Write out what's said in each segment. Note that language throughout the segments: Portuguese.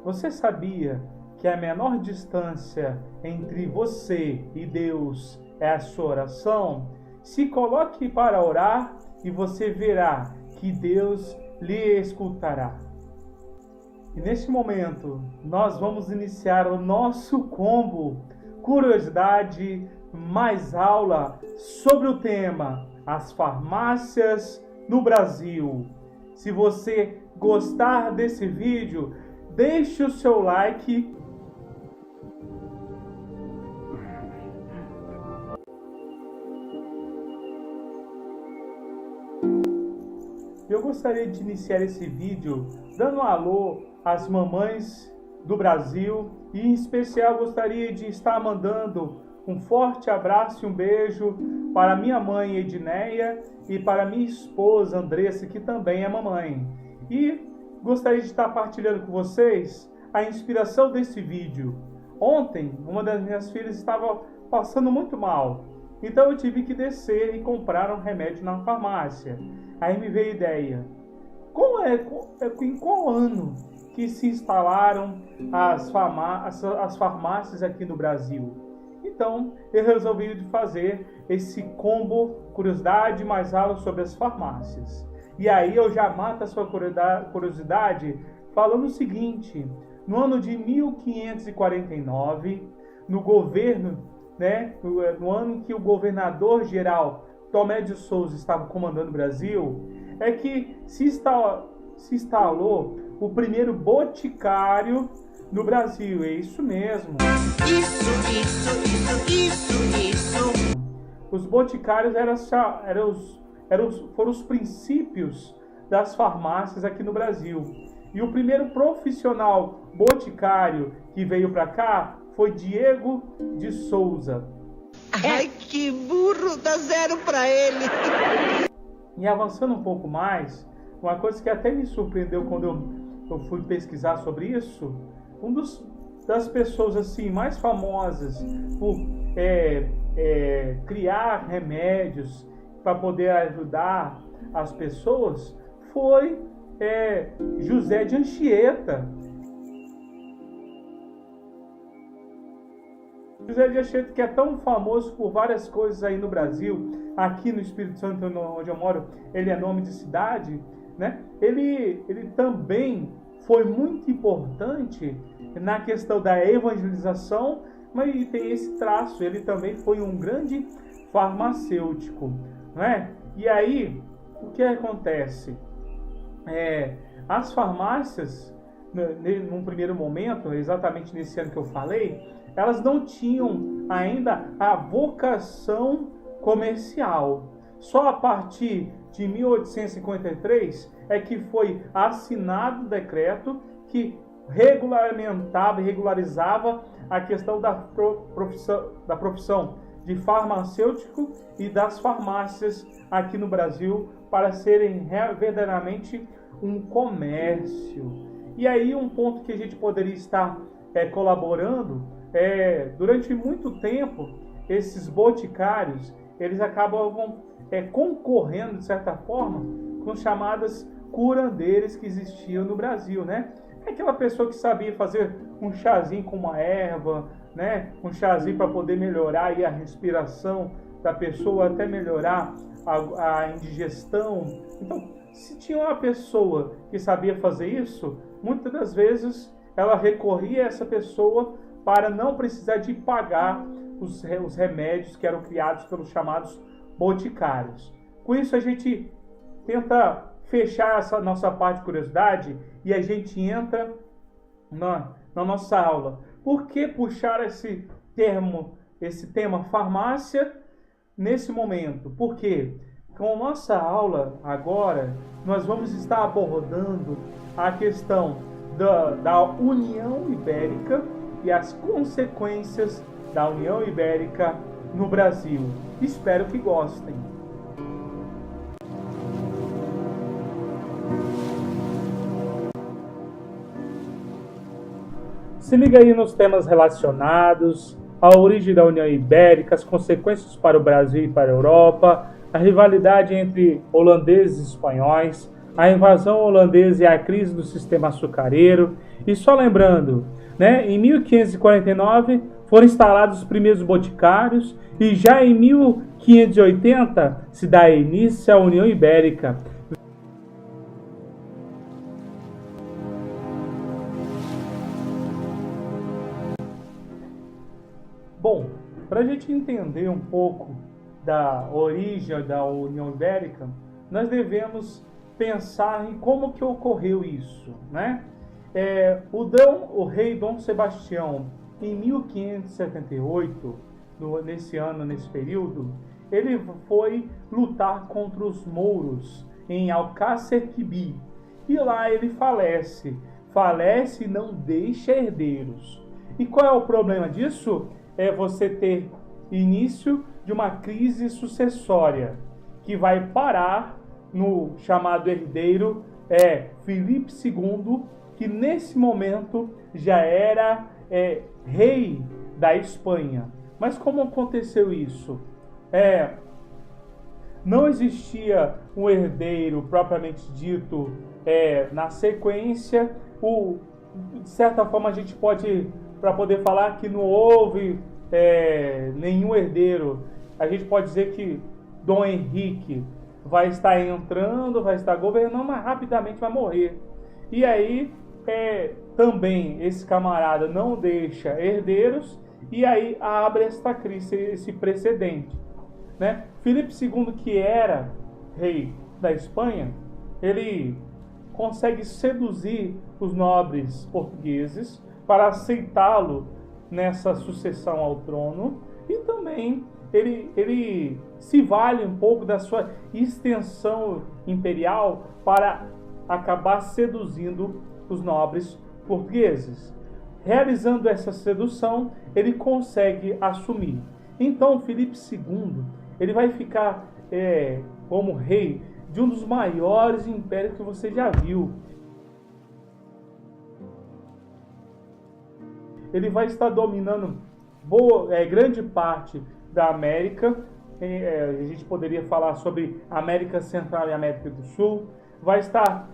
Você sabia que a menor distância entre você e Deus é a sua oração? Se coloque para orar e você verá que Deus lhe escutará. E neste momento, nós vamos iniciar o nosso combo Curiosidade mais aula sobre o tema As farmácias no Brasil. Se você gostar desse vídeo, deixe o seu like. Eu gostaria de iniciar esse vídeo dando um alô às mamães do Brasil e em especial gostaria de estar mandando um forte abraço e um beijo para minha mãe Edneia e para minha esposa Andressa, que também é mamãe. E gostaria de estar partilhando com vocês a inspiração desse vídeo. Ontem, uma das minhas filhas estava passando muito mal, então eu tive que descer e comprar um remédio na farmácia. Aí me veio a ideia, em qual ano que se instalaram as farmácias aqui no Brasil? Então, eu resolvi fazer esse combo curiosidade mais aula sobre as farmácias. E aí eu já mato a sua curiosidade falando o seguinte: no ano de 1549, no governo, no ano em que o governador-geral Tomé de Souza estava comandando o Brasil, é que se instalou o primeiro boticário no Brasil. É isso mesmo. Isso. Os boticários foram os princípios das farmácias aqui no Brasil. E o primeiro profissional boticário que veio para cá foi Diego de Souza. Ai, que burro, dá 0 para ele. E avançando um pouco mais, uma coisa que até me surpreendeu quando eu fui pesquisar sobre isso, das pessoas assim mais famosas por criar remédios para poder ajudar as pessoas foi José de Anchieta. José de Anchieta, que é tão famoso por várias coisas aí no Brasil, aqui no Espírito Santo, onde eu moro, ele é nome de cidade, né? Ele também foi muito importante na questão da evangelização, mas tem esse traço, ele também foi um grande farmacêutico, né? E aí, o que acontece? As farmácias, num primeiro momento, exatamente nesse ano que eu falei, elas não tinham ainda a vocação comercial. Só a partir de 1853 é que foi assinado o decreto que regularizava a questão da profissão de farmacêutico e das farmácias aqui no Brasil para serem verdadeiramente um comércio. E aí um ponto que a gente poderia estar colaborando durante muito tempo, esses boticários, eles acabavam concorrendo, de certa forma, com as chamadas curandeiras que existiam no Brasil, né? Aquela pessoa que sabia fazer um chazinho com uma erva, né? Um chazinho para poder melhorar aí a respiração da pessoa, até melhorar a indigestão. Então, se tinha uma pessoa que sabia fazer isso, muitas das vezes ela recorria a essa pessoa para não precisar de pagar os remédios que eram criados pelos chamados boticários. Com isso a gente tenta fechar essa nossa parte de curiosidade e a gente entra na nossa aula. Por que puxar esse tema farmácia nesse momento? Porque com a nossa aula agora nós vamos estar abordando a questão da União Ibérica e as consequências da União Ibérica no Brasil. Espero que gostem. Se liga aí nos temas relacionados à origem da União Ibérica, as consequências para o Brasil e para a Europa, a rivalidade entre holandeses e espanhóis, a invasão holandesa e a crise do sistema açucareiro. E só lembrando, né, em 1549 foram instalados os primeiros boticários e já em 1580 se dá início à União Ibérica. Bom, para a gente entender um pouco da origem da União Ibérica, nós devemos pensar em como que ocorreu isso, né? O rei Dom Sebastião, em 1578, nesse período, ele foi lutar contra os mouros em Alcácer Quibir. E lá ele falece e não deixa herdeiros. E qual é o problema disso? É você ter início de uma crise sucessória, que vai parar no chamado herdeiro Filipe II, que nesse momento já era rei da Espanha. Mas como aconteceu isso? Não existia um herdeiro propriamente dito na sequência. De certa forma, a gente pode, para poder falar que não houve nenhum herdeiro, a gente pode dizer que Dom Henrique vai estar entrando, vai estar governando, mas rapidamente vai morrer. E aí também esse camarada não deixa herdeiros, e aí abre esta crise, esse precedente, né? Filipe II, que era rei da Espanha, ele consegue seduzir os nobres portugueses para aceitá-lo nessa sucessão ao trono, e também ele se vale um pouco da sua extensão imperial para acabar seduzindo os nobres portugueses. Realizando essa sedução, ele consegue assumir. Então, Filipe II, ele vai ficar como rei de um dos maiores impérios que você já viu. Ele vai estar dominando grande parte da América. A gente poderia falar sobre América Central e América do Sul. Vai estar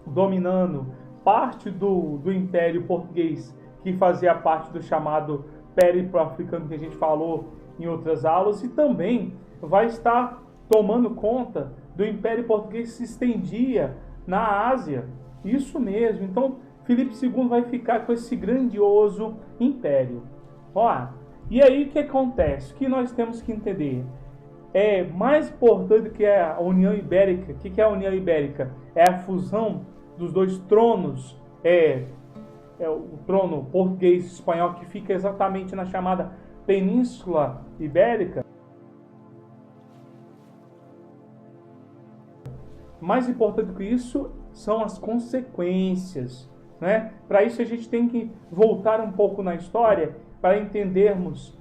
dominando parte do Império Português, que fazia parte do chamado Périplo Africano, que a gente falou em outras aulas, e também vai estar tomando conta do Império Português que se estendia na Ásia. Isso mesmo. Então, Filipe II vai ficar com esse grandioso império. E aí o que acontece? O que nós temos que entender? Mais importante que a União Ibérica. O que é a União Ibérica? É a fusão dos dois tronos. O trono português e espanhol, que fica exatamente na chamada Península Ibérica. Mais importante que isso são as consequências, né? Para isso a gente tem que voltar um pouco na história para entendermos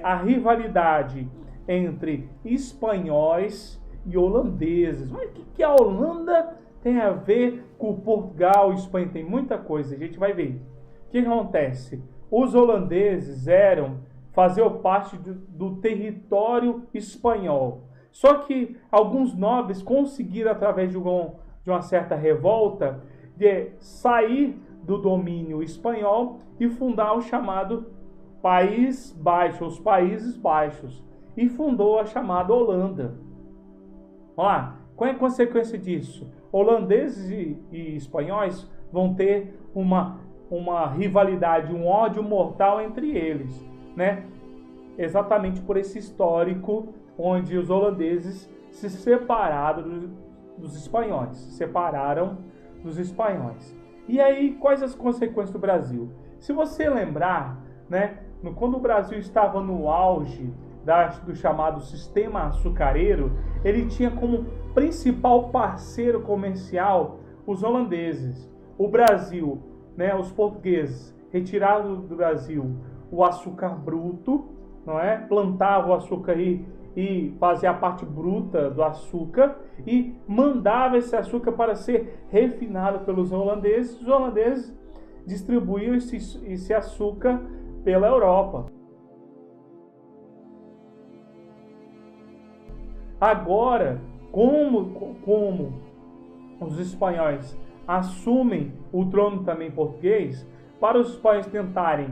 a rivalidade entre espanhóis e holandeses. Mas o que a Holanda tem a ver com Portugal e Espanha? Tem muita coisa, a gente vai ver. O que acontece? Os holandeses faziam parte do território espanhol. Só que alguns nobres conseguiram, através de uma certa revolta, sair do domínio espanhol e fundar o chamado País Baixo, os Países Baixos, e fundou a chamada Holanda. Qual é a consequência disso? Holandeses e espanhóis vão ter uma rivalidade, um ódio mortal entre eles, né? Exatamente por esse histórico onde os holandeses se separaram dos espanhóis, E aí, quais as consequências do Brasil? Se você lembrar, né, quando o Brasil estava no auge do chamado sistema açucareiro, ele tinha como principal parceiro comercial os holandeses. O Brasil, né, os portugueses, retiraram do Brasil o açúcar bruto, não é? Plantavam o açúcar e fazia a parte bruta do açúcar e mandava esse açúcar para ser refinado pelos holandeses. Os holandeses distribuíam esse açúcar pela Europa. Agora, como os espanhóis assumem o trono também português, para os espanhóis tentarem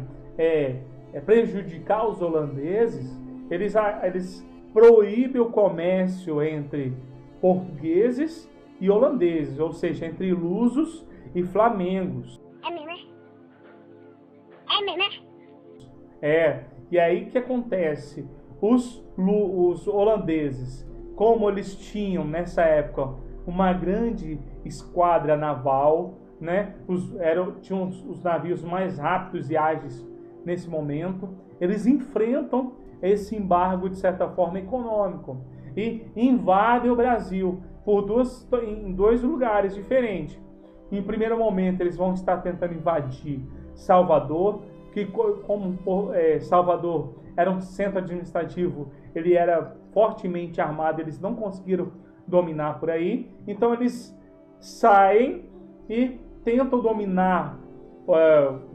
prejudicar os holandeses, eles proíbem o comércio entre portugueses e holandeses, ou seja, entre lusos e flamengos. E aí o que acontece? Os holandeses, como eles tinham nessa época uma grande esquadra naval, né? Tinham os navios mais rápidos e ágeis nesse momento, eles enfrentam esse embargo de certa forma econômico e invadem o Brasil em dois lugares diferentes. Em primeiro momento eles vão estar tentando invadir Salvador, que como Salvador era um centro administrativo, ele era fortemente armado, eles não conseguiram dominar por aí, então eles saem e tentam dominar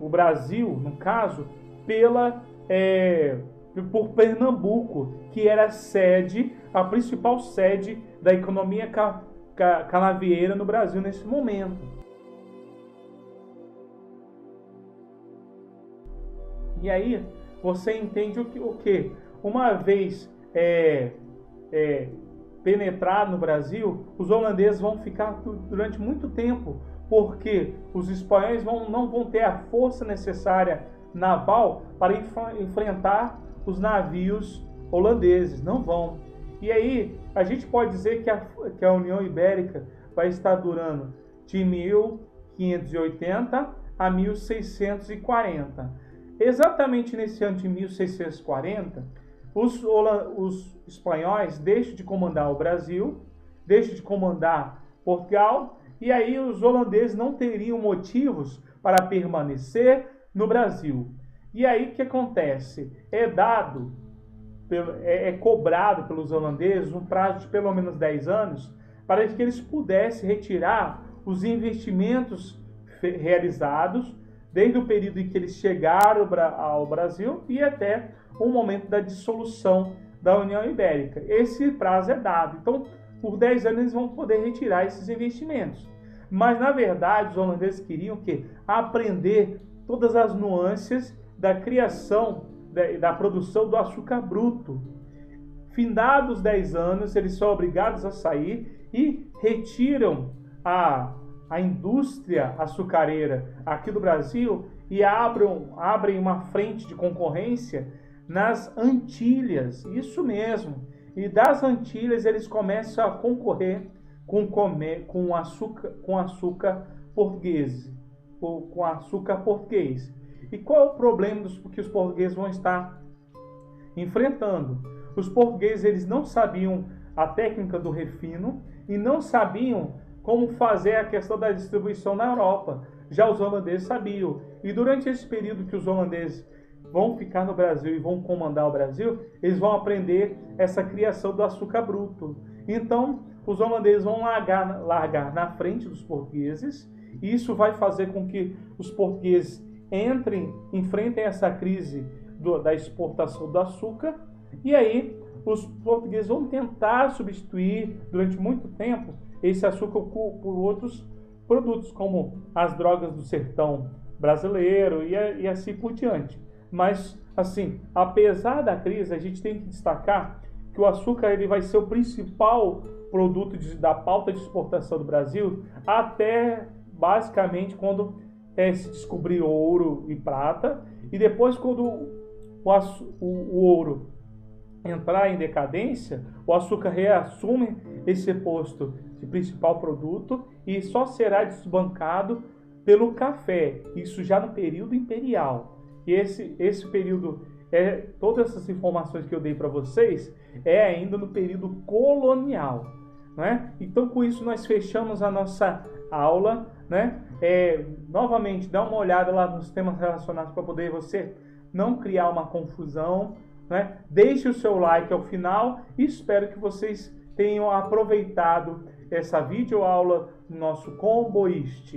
o Brasil, no caso, por Pernambuco, que era a principal sede da economia canavieira no Brasil nesse momento. E aí você entende o que? Uma vez penetrar no Brasil, os holandeses vão ficar durante muito tempo, porque os espanhóis não vão ter a força necessária naval para enfrentar os navios holandeses, não vão. E aí a gente pode dizer que a União Ibérica vai estar durando de 1580 a 1640. Exatamente nesse ano de 1640, os espanhóis deixam de comandar o Brasil, deixam de comandar Portugal, e aí os holandeses não teriam motivos para permanecer no Brasil. E aí o que acontece? É cobrado pelos holandeses um prazo de pelo menos 10 anos para que eles pudessem retirar os investimentos realizados desde o período em que eles chegaram ao Brasil e até o momento da dissolução da União Ibérica. Esse prazo é dado. Então, por 10 anos eles vão poder retirar esses investimentos. Mas, na verdade, os holandeses queriam aprender todas as nuances da criação, da produção do açúcar bruto. Findados 10 anos, eles são obrigados a sair e retiram a indústria açucareira aqui do Brasil e abrem uma frente de concorrência nas Antilhas, isso mesmo. E das Antilhas eles começam a concorrer com açúcar português. E qual é o problema que os portugueses vão estar enfrentando? Os portugueses eles não sabiam a técnica do refino e não sabiam como fazer a questão da distribuição na Europa. Já os holandeses sabiam. E durante esse período que os holandeses vão ficar no Brasil e vão comandar o Brasil, eles vão aprender essa criação do açúcar bruto. Então, os holandeses vão largar na frente dos portugueses, e isso vai fazer com que os portugueses enfrentem essa crise da exportação do açúcar, e aí os portugueses vão tentar substituir durante muito tempo esse açúcar por outros produtos, como as drogas do sertão brasileiro e assim por diante. Mas, assim, apesar da crise, a gente tem que destacar que o açúcar ele vai ser o principal produto da pauta de exportação do Brasil até, basicamente, quando se descobrir ouro e prata, e depois, quando o ouro entrar em decadência, o açúcar reassume esse posto de principal produto e só será desbancado pelo café, isso já no período imperial. E esse período, todas essas informações que eu dei para vocês, ainda no período colonial, né? Então, com isso, nós fechamos a nossa aula, né? Novamente, dá uma olhada lá nos temas relacionados para poder você não criar uma confusão, né? Deixe o seu like ao final e espero que vocês tenham aproveitado essa videoaula do nosso Comboist.